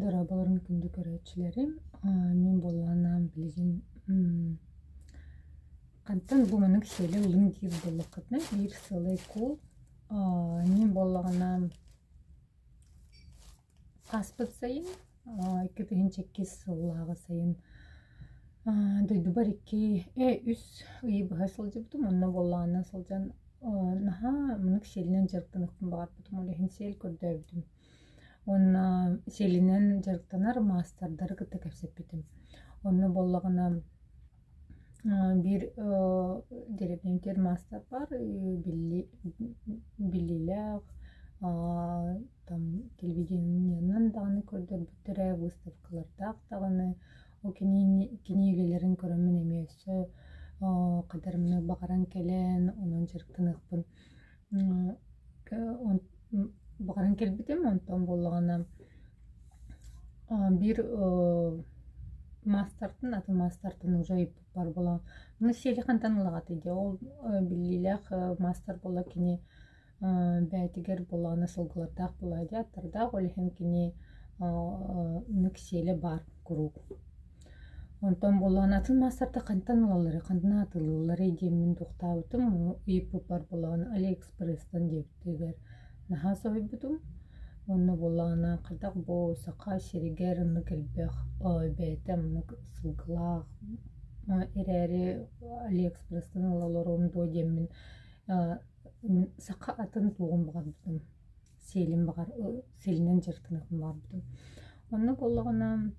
Дорабаларын күндү көрөчүлөрүм. Мен болланам билген кантан бу менин сели улын дир боллакытна бир сылы кул. Мен боллаганам паспорт сайын 2-8 сыллага сайын дойду бар 2-3 ый бага сылжыбытым. Онна боллагана сылжан наха менин селинен жарыктаныкпын багарбытым. Олехин сел көрдөбүтүм. Онна селинен жарыктанар мастардары кытта кепсеппитим. Онна боллагана бир деребнемтер мастер бар, биллилер, там телевидениянан дагы көрдөрбүттөр, выставкаларда дагы о кинигелерин көрөмүн эмесе кадар мына багаран келен, онун жарыктаныкпын. Багаран келбитим, онтон боллагана бир мастартын аты мастартын уже бар бола. Мына сели кантан ылагат иде. Ол биллилер мастер бола кини бәтигер болана сылгылардак бола иде. Аттардак олехин кини мына сели бар круг. Онтон боллаган атын мастарда кантан ылалары, кантан атылылары идемин туктабытым. Ыйып бар болаган Алиэкспресстен дептигер наха сойбутум. Онна боллагана кадак бо сака серигер ны келбех бетем сылгылах эрери Алиэкспресстен ылалорум до демин сака атын тугун багарбытым. Селин багар, селинен жарыктаныкпын багарбытым. Онна боллагана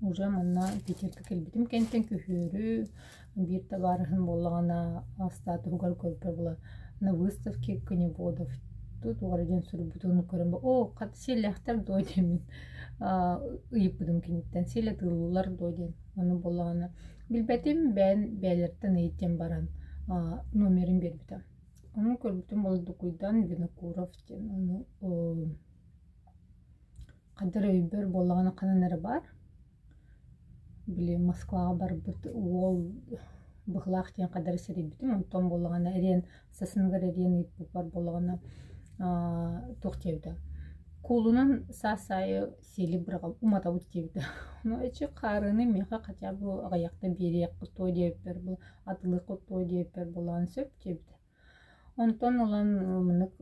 уже манна Питерге келбитим. Кенттен күхөрү бир табарыхын боллагана статугар көрпөр була. На выставке коневодов тут угарден сүрбүтүн көрөм. Кат селяхтар дойдемин. Ыйыппыдым кенеттен селе тылуулар дойден. Ону боллагана билбетим бен бээлерден ыйыттен баран номерин бербитим. Ону көрбүтүм бол Дукуйдан Винокуров ден. Ону кадыр өйбөр боллагана кананары бар. Били Москвага барбыт ол быхлах ден кадар серебитим. Онтон боллагана эрен сасынгар эрен ыйып бар боллагана токтебди. Кулунун сасайы сели биргал уматабыт дебди. Ну эчи карыны меха хотя бы аякта берек той деп бер бул атылык той деп бер булан сөп дебди. Онтон улан мынык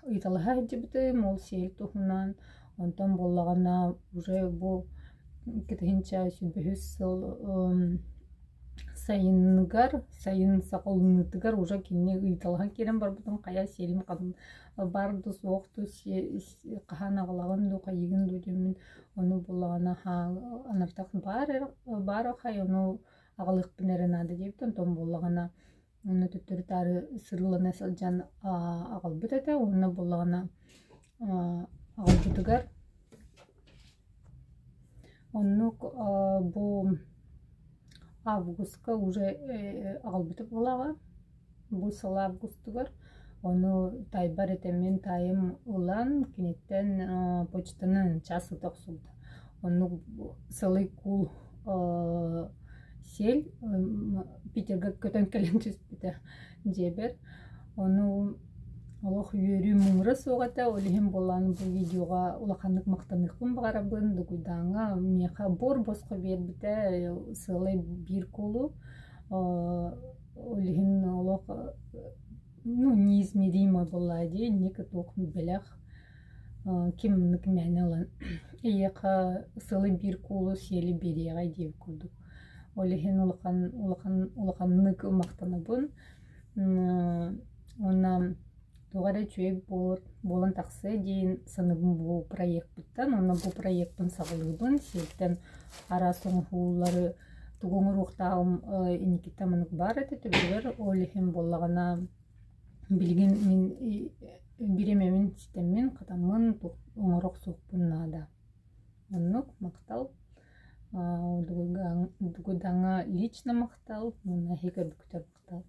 ыйталха дебди мол сел тухунан. Онтон боллагана уже бу кетинча сүбүс сыл сайынгар, сайын сакылыныгар уже кинне ыйталган керен бар бутун кая селим кадын барды сокту кахана калаган ду кайыгын ду демин. Ону боллагана анартак бар хай ону агалыкпын эренады депти. Онтон боллагана ону төттөрү тары сырылана салжан агалбыт эте. Ону боллагана агалбытыгар ону бу августка уже агалбыты болага. Бу сыл августтугар ону тайбар этемен тайым улан кенеттен почтанын часы токсулду. Ону сылый кул сел Питерге көтөн келен түспүтө жебер. Ону Олох үйөрү муңра соғата, олихим болан бұл видеоға улақанлық мақтанықпын бағарабын, дугудаңа меха бор босқа бербіті сылай бір колу. Олихим олох неизмеримо болады, некі тоқым біләқ кемінік мәні олан. Еқа сылай бір колу сели береға деп күрдік. Олихим улақанлық мақтанабын. Онна тугара чуек болан таксы дейін сыныбын бұл проект бұттан. Оны бұл проекттің сағылығын сеттен ара соңғылары туғыңыр ұқтағым инекеттамынық бар әті түбіргер олихим болағына білген мен биремемин системмен қатамын оңырық соқпын нада. Онық мақтал дугудаңа лично мақтал, мұна хекер бүктер мақтал.